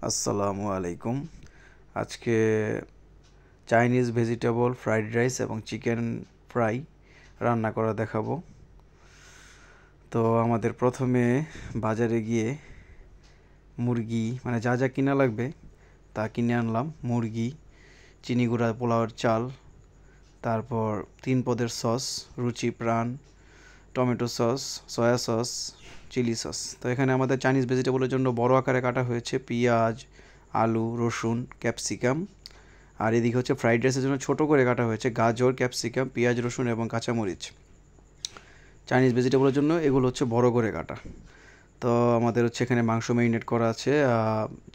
আসসালামু আলাইকুম। আজকে চাইনিজ ভেজিটেবল ফ্রাইড রাইস এবং চিকেন ফ্রাই রান্না করা দেখাবো। তো আমাদের প্রথমে বাজারে গিয়ে মুরগি মানে যা যা কিনা লাগবে তা কিনে আনলাম। মুরগি, চিনি গুঁড়া পোলাওয়ের চাল, তারপর 3 পদের sauce, Ruchi Pran, tomato sauce, soya sauce, chilli sauce. তো এখানে আমাদের চাইনিজ ভেজিটেবলের জন্য বড় আকারে কাটা হয়েছে পেঁয়াজ, আলু, রসুন, ক্যাপসিকাম। আর এদিকে হচ্ছে ফ্রাইড রাইসের জন্য ছোট করে কাটা হয়েছে গাজর, ক্যাপসিকাম, পেঁয়াজ, রসুন এবং কাঁচামরিচ। চাইনিজ ভেজিটেবলের জন্য এগুলো হচ্ছে বড় করে কাটা। তো আমাদের হচ্ছে এখানে মাংস ম্যারিনেট করা আছে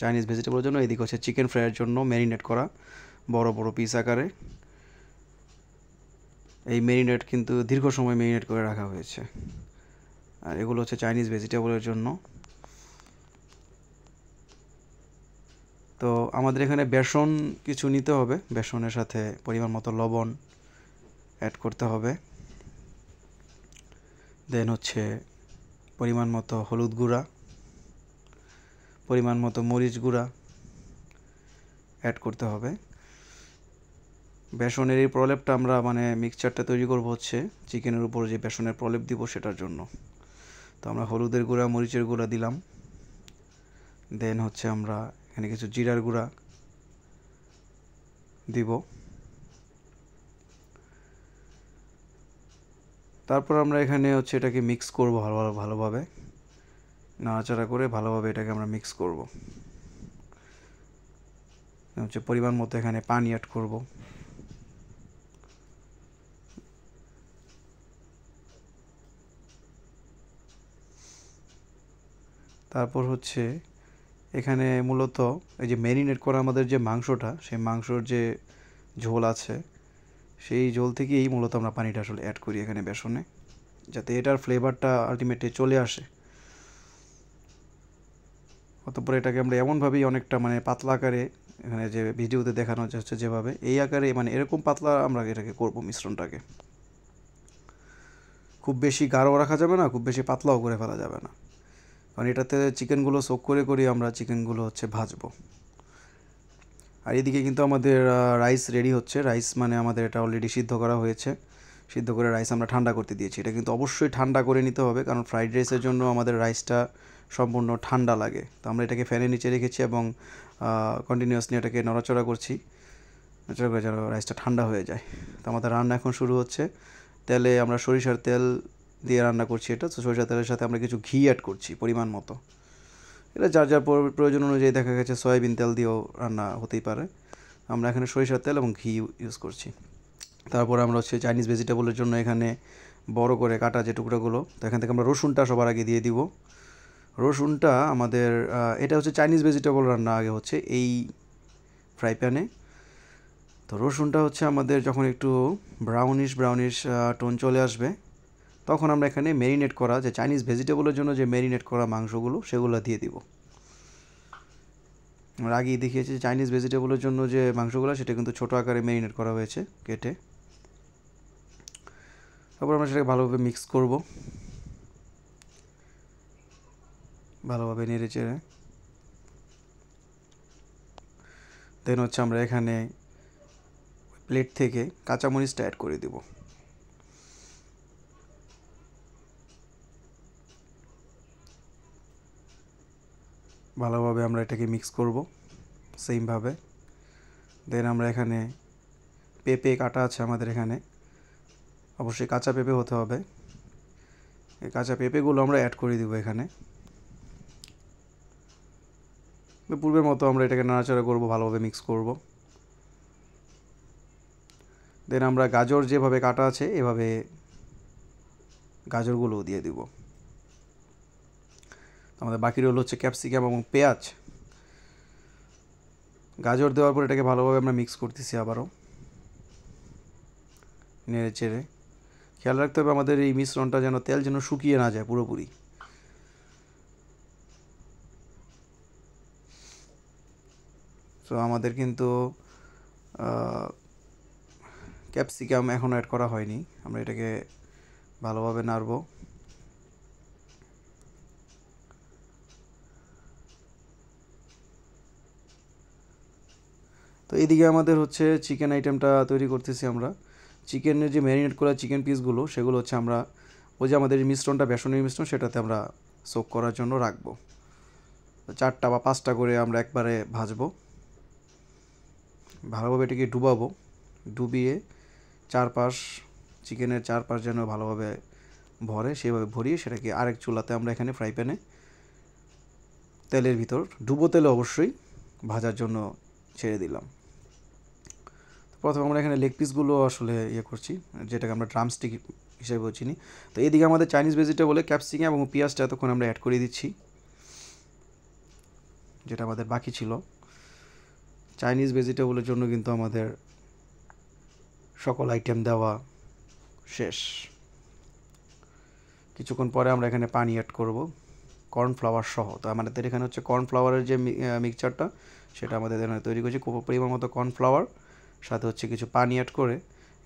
চাইনিজ ভেজিটেবলের জন্য। এদিকে হচ্ছে চিকেন ফ্রাইয়ের জন্য ম্যারিনেট করা বড় বড় পিস আকারে। এই ম্যারিনেট কিন্তু দীর্ঘ সময় ম্যারিনেট করে রাখা হয়েছে। আর এগুলো হচ্ছে চাইনিজ ভেজিটেবলের জন্য। তো আমাদের এখানে বেসন কিছু নিতে হবে, বেসনের সাথে পরিমাণ মতো লবণ অ্যাড করতে হবে। দেন হচ্ছে পরিমাণ মতো হলুদ গুঁড়া, পরিমাণ মতো মরিচ গুঁড়া অ্যাড করতে হবে। বেসনের এই প্রলেপটা আমরা মিক্সচারটা তৈরি করব হচ্ছে চিকেনের উপর যে বেসনের প্রলেপ দিব সেটার জন্য। তো আমরা হলুদের গুঁড়া, মরিচের গুঁড়া দিলাম। দেন হচ্ছে আমরা এখানে কিছু জিরার গুঁড়া দিব। তারপর আমরা এখানে হচ্ছে এটাকে মিক্স করব ভালোভাবে, নাড়াচাড়া করে ভালোভাবে এটাকে আমরা মিক্স করব। হচ্ছে পরিমাণ মতো এখানে পানি অ্যাড করব। তারপর হচ্ছে এখানে মূলত এই যে ম্যারিনেট করা আমাদের যে মাংসটা, সেই মাংসর যে ঝোল আছে সেই ঝোল থেকেই মূলত আমরা পানিটা আসলে অ্যাড করি এখানে বেসনে, যাতে এটার ফ্লেভারটা আলটিমেটলি চলে আসে। অতঃপর এটাকে আমরা এমনভাবেই অনেকটা পাতলা আকারে, এখানে যে ভিডিওতে দেখানো যাচ্ছে যেভাবে, এই আকারে এরকম পাতলা আমরা এটাকে করব মিশ্রণটাকে। খুব বেশি গাঢ় রাখা যাবে না, খুব বেশি পাতলাও করে ফেলা যাবে না, কারণ এটাতে চিকেনগুলো সোক করে আমরা চিকেনগুলো হচ্ছে ভাজবো। আর এদিকে কিন্তু আমাদের রাইস রেডি হচ্ছে। রাইস আমাদের এটা অলরেডি সিদ্ধ করা হয়েছে। সিদ্ধ করে রাইস আমরা ঠান্ডা করতে দিয়েছি। এটা কিন্তু অবশ্যই ঠান্ডা করে নিতে হবে, কারণ ফ্রাইড রাইসের জন্য আমাদের রাইসটা সম্পূর্ণ ঠান্ডা লাগে। তো আমরা এটাকে ফ্যানের নিচে রেখেছি এবং কন্টিনিউয়াসলি এটাকে নড়াচড়া করছি, নড়াচড়া করে যেন রাইসটা ঠান্ডা হয়ে যায়। তো আমাদের রান্না এখন শুরু হচ্ছে। তেলে আমরা সরিষার তেল দিয়ে রান্না করছি এটা। তো সরিষার তেলের সাথে আমরা কিছু ঘি অ্যাড করছি পরিমাণ মতো। এটা যার যার প্রয়োজন অনুযায়ী দেখা গেছে সয়াবিন তেল দিয়েও রান্না হতেই পারে। আমরা এখানে সরিষার তেল এবং ঘি ইউজ করছি। তারপর আমরা হচ্ছে চাইনিজ ভেজিটেবলের জন্য এখানে বড় করে কাটা যে টুকরোগুলো, তো এখান থেকে আমরা রসুনটা সবার আগে দিয়ে দিব। রসুনটা আমাদের এটা হচ্ছে চাইনিজ ভেজিটেবল রান্না আগে হচ্ছে এই ফ্রাই প্যানে। তো রসুনটা হচ্ছে আমাদের যখন একটু ব্রাউনিশ টোন চলে আসবে, তখন আমরা এখানে ম্যারিনেট করা যে চাইনিজ ভেজিটেবলের জন্য যে ম্যারিনেট করা মাংসগুলো সেগুলো দিয়ে দিব। আমরা আগেই দেখিয়েছি চাইনিজ ভেজিটেবলের জন্য যে মাংসগুলো সেটা কিন্তু ছোটো আকারে ম্যারিনেট করা হয়েছে কেটে। তারপর আমরা সেটাকে ভালোভাবে মিক্স করব, ভালোভাবে নেড়ে চেড়ে। দেন হচ্ছে আমরা এখানে প্লেট থেকে কাঁচামরিচটা অ্যাড করে দেব। ভালোভাবে আমরা এটাকে মিক্স করব সেমভাবে। দেন আমরা এখানে পেঁপে কাটা আছে আমাদের এখানে, অবশ্যই কাঁচা পেঁপে হতে হবে। এই কাঁচা পেঁপেগুলো আমরা অ্যাড করে দেবো এখানে। পূর্বের মতো আমরা এটাকে নাড়াচাড়া করব, ভালোভাবে মিক্স করব। দেন আমরা গাজর যেভাবে কাটা আছে এভাবে গাজরগুলোও দিয়ে দিব। আমাদের বাকি রইল হচ্ছে ক্যাপসিকাম এবং পেঁয়াজ। গাজর দেওয়ার পর এটাকে ভালোভাবে আমরা মিক্স করতেছি আবারও নেড়ে চেড়ে। খেয়াল রাখতে হবে আমাদের এই মিশ্রণটা যেন তেল যেন শুকিয়ে না যায় পুরোপুরি। তো আমাদের কিন্তু ক্যাপসিকাম এখনও অ্যাড করা হয়নি। আমরা এটাকে ভালোভাবে নাড়ব। তো এইদিকে আমাদের হচ্ছে চিকেন আইটেমটা তৈরি করতেছি আমরা। চিকেনের যে ম্যারিনেট করা চিকেন পিসগুলো সেগুলো হচ্ছে আমরা ওই যে আমাদের মিশ্রণটা বেসনের মিশ্রণ সেটাতে আমরা সোক করার জন্য রাখবো। 4টা বা 5টা করে আমরা একবারে ভাজবো, ভালোভাবে এটাকে ডুবাবো, ডুবিয়ে চারপাশ চিকেনের চারপাশ যেন ভালোভাবে ভরে সেভাবে ভরিয়ে সেটাকে আরেক চুলাতে আমরা এখানে ফ্রাই প্যানে তেলের ভিতর ডুবো তেলে অবশ্যই ভাজার জন্য ছেড়ে দিলাম। প্রথমে আমরা এখানে লেগ পিসগুলো আসলে করছি, যেটাকে আমরা ড্রামস্টিক হিসেবেও চিনি। তো এইদিকে আমাদের চাইনিজ ভেজিটেবলে ক্যাপসিকাম এবং পেঁয়াজটা এতক্ষণ আমরা অ্যাড করে দিচ্ছি, যেটা আমাদের বাকি ছিল। চাইনিজ ভেজিটেবলের জন্য কিন্তু আমাদের সকল আইটেম দেওয়া শেষ। কিছুক্ষণ পরে আমরা এখানে পানি অ্যাড করব কর্নফ্লাওয়ার সহ। তো আমাদের এখানে হচ্ছে কর্নফ্লাওয়ারের যে মিক্সচারটা সেটা আমাদের এখানে তৈরি করছি, খুব পরিমাণ মতো কর্নফ্লাওয়ার সাথে হচ্ছে কিছু পানি অ্যাড করে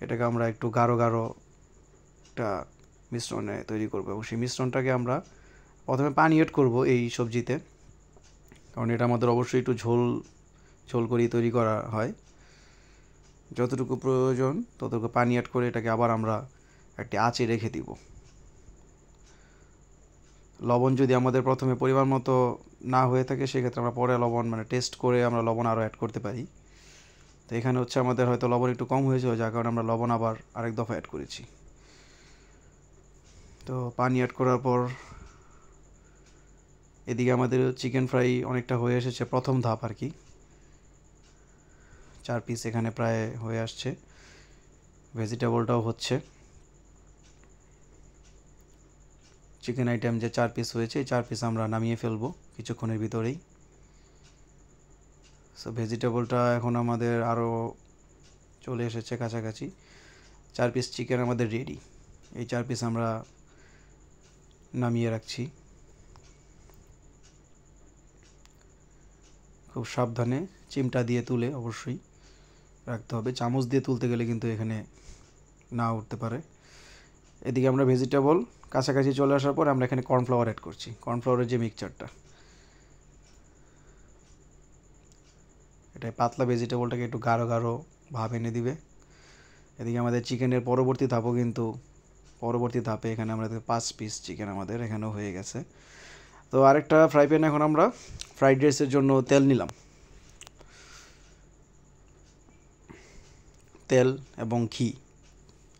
এটাকে আমরা একটু গাঢ় গাঢ় একটা মিশ্রণে তৈরি করব। এবং সেই মিশ্রণটাকে আমরা প্রথমে পানি অ্যাড করব এই সবজিতে, কারণ এটা আমাদের অবশ্যই একটু ঝোল ঝোল করেই তৈরি করা হয়। যতটুকু প্রয়োজন ততটুকু পানি অ্যাড করে এটাকে আবার আমরা একটি আঁচে রেখে দিব। লবণ যদি আমাদের প্রথমে পরিমাণ মতো না হয়ে থাকে সেক্ষেত্রে আমরা পরে লবণ টেস্ট করে আমরা লবণ আরও অ্যাড করতে পারি। তো এখানে হচ্ছে আমাদের হয়তো লবণ একটু কম হয়েছিল, যার কারণে আমরা লবণ আবার আরেক দফা অ্যাড করেছি। তো পানি অ্যাড করার পর এদিকে আমাদের চিকেন ফ্রাই অনেকটা হয়ে এসেছে, প্রথম ধাপ আর কি। 4 পিস এখানে প্রায় হয়ে আসছে, ভেজিটেবলটাও হচ্ছে। চিকেন আইটেম যে 4 পিস হয়েছে এই 4 পিস আমরা নামিয়ে ফেলবো কিছুক্ষণের ভিতরেই। সো ভেজিটেবলটা এখন আমাদের আরও চলে এসেছে কাছাকাছি। 4 পিস চিকেন আমাদের রেডি। এই 4 পিস আমরা নামিয়ে রাখছি। খুব সাবধানে চিমটা দিয়ে তুলে অবশ্যই রাখতে হবে, চামচ দিয়ে তুলতে গেলে কিন্তু এখানে না উঠতে পারে। এদিকে আমরা ভেজিটেবল কাছাকাছি চলে আসার পর আমরা এখানে কর্নফ্লাওয়ার অ্যাড করছি, কর্নফ্লাওয়ারের যে মিক্সচারটা, এটা পাতলা ভেজিটেবলটাকে একটু গাঢ় গাঢ় ভাব এনে দিবে। এদিকে আমাদের চিকেনের পরবর্তী ধাপে এখানে আমরা 5 পিস চিকেন আমাদের এখানেও হয়ে গেছে। তো আরেকটা ফ্রাই প্যান এখন আমরা ফ্রাইড রাইসের জন্য তেল নিলাম। তেল এবং ঘি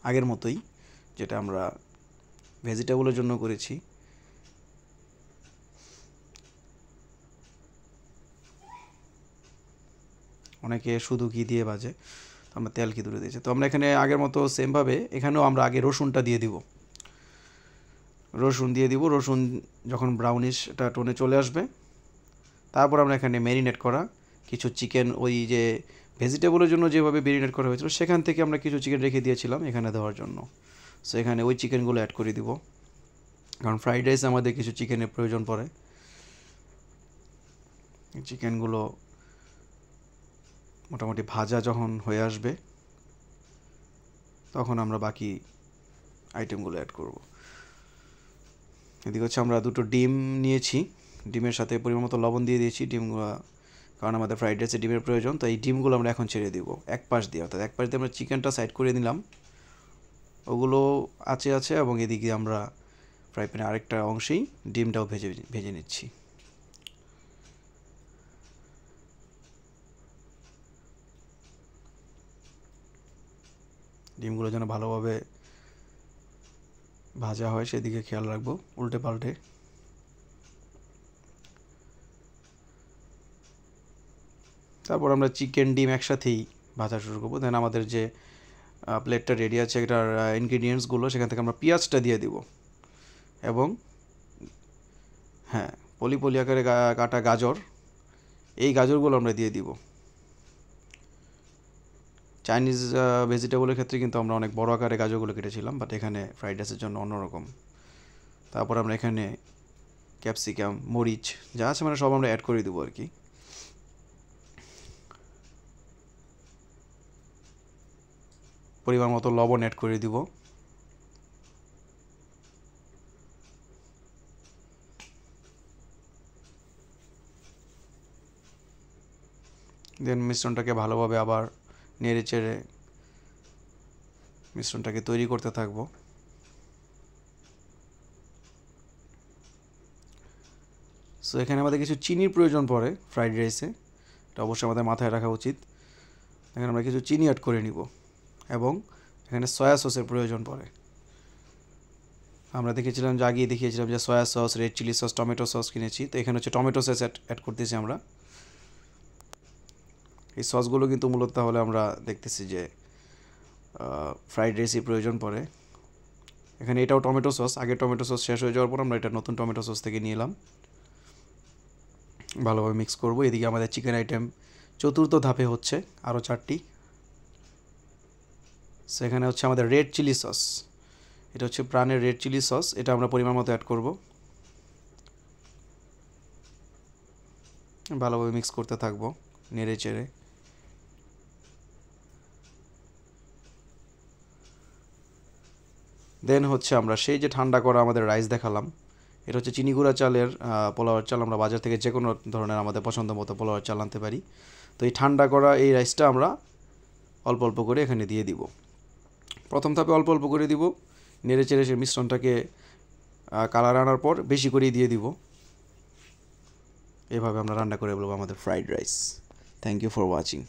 আগের মতোই যেটা আমরা ভেজিটেবলের জন্য করেছি। অনেকে শুধু ঘি দিয়ে ভাজে, তো আমরা তেল ঘি তুলে দিয়েছি। তো আমরা এখানে আগের মতো সেমভাবে এখানেও আমরা আগে রসুনটা দিয়ে দিব। রসুন যখন ব্রাউনিশটা টোনে চলে আসবে তারপর আমরা এখানে ম্যারিনেট করা কিছু চিকেন, ওই যে ভেজিটেবলের জন্য যেভাবে ম্যারিনেট করা হয়েছিল সেখান থেকে আমরা কিছু চিকেন রেখে দিয়েছিলাম এখানে দেওয়ার জন্য। সো এখানে ওই চিকেনগুলো অ্যাড করে দিব, কারণ ফ্রাইড রাইসে আমাদের কিছু চিকেনের প্রয়োজন পড়ে। চিকেনগুলো মোটামুটি ভাজা যখন হয়ে আসবে তখন আমরা বাকি আইটেমগুলো অ্যাড করব। এদিকে হচ্ছে আমরা 2টো ডিম নিয়েছি, ডিমের সাথে পরিমাণ মতো লবণ দিয়ে দিয়েছি। ডিমগুলো, কারণ আমাদের ফ্রাইড রাইসে ডিমের প্রয়োজন, তো এই ডিমগুলো আমরা এখন ছেড়ে দিব এক পাশ দিয়ে। অর্থাৎ এক পাশ দিয়ে আমরা চিকেনটা সাইড করে নিলাম, ওগুলো আছে এবং এদিকে আমরা ফ্রাই প্যানে আরেকটা অংশেই ডিমটাও ভেজে নিচ্ছি। ডিমগুলো যেন ভালোভাবে ভাজা হয় সেদিকে খেয়াল রাখবো উল্টে পাল্টে। তারপর আমরা চিকেন ডিম একসাথেই ভাজা শুরু করবো। দেন আমাদের যে প্লেটটা রেডি আছে এটার ইনগ্রিডিয়েন্টসগুলো সেখান থেকে আমরা পেঁয়াজটা দিয়ে দিব, এবং হ্যাঁ পলি পলি আকারে কাটা গাজর, এই গাজরগুলো আমরা দিয়ে দিব। চাইনিজ ভেজিটেবলের ক্ষেত্রে কিন্তু আমরা অনেক বড় আকারে গাজরগুলো কেটেছিলাম, বাট এখানে ফ্রাইড রাইসের জন্য অন্যরকম। তারপর আমরা এখানে ক্যাপসিকাম, মরিচ যা আছে সব আমরা অ্যাড করে দেবো আর কি। পরিমাণ মতো লবণ অ্যাড করে দিব। দেন মিশ্রণটাকে ভালোভাবে আবার নেড়ে চেড়ে মিশ্রণটাকে তৈরি করতে থাকবো। সো এখানে আমাদের কিছু চিনির প্রয়োজন পড়ে ফ্রাইড রাইসে, এটা অবশ্যই আমাদের মাথায় রাখা উচিত। এখানে আমরা কিছু চিনি অ্যাড করে নিব এবং এখানে সয়া সসের প্রয়োজন পড়ে। আমরা দেখেছিলাম যে আগেই দেখিয়েছিলাম যে soya sauce, red chilli sauce, tomato sauce কিনেছি, তো এখানে হচ্ছে টমেটো সস অ্যাড করতেছি আমরা। এই সসগুলো কিন্তু মূলত তাহলে আমরা দেখতেছি যে ফ্রাইড রাইসে প্রয়োজন পড়ে। এখানে এটাও টমেটো সস, আগে টমেটো সস শেষ হয়ে যাওয়ার পর আমরা এটা নতুন টমেটো সস থেকে নিয়ে এলাম। ভালোভাবে মিক্স করব। এদিকে আমাদের চিকেন আইটেম চতুর্থ ধাপে হচ্ছে, আরও 4টি। সেখানে হচ্ছে আমাদের রেড চিলি সস, এটা হচ্ছে প্রাণের রেড চিলি সস, এটা আমরা পরিমাণ মতো অ্যাড করব। ভালোভাবে মিক্স করতে থাকবো নেড়ে চেড়ে। দেন হচ্ছে আমরা সেই যে ঠান্ডা করা আমাদের রাইস দেখালাম, এটা হচ্ছে চিনি গুঁড়া চালের পোলাওয়ের চাল। আমরা বাজার থেকে যে কোনো ধরনের আমাদের পছন্দ মতো পোলাওয়ের চাল আনতে পারি। তো এই ঠান্ডা করা এই রাইসটা আমরা অল্প অল্প করে এখানে দিয়ে দিব। প্রথম ধাপে অল্প অল্প করে দিব, নেড়ে চেড়ে সেই মিশ্রণটাকে কালার আনার পর বেশি করেই দিয়ে দিব। এভাবে আমরা রান্না করে বলবো আমাদের fried rice. Thank you for watching.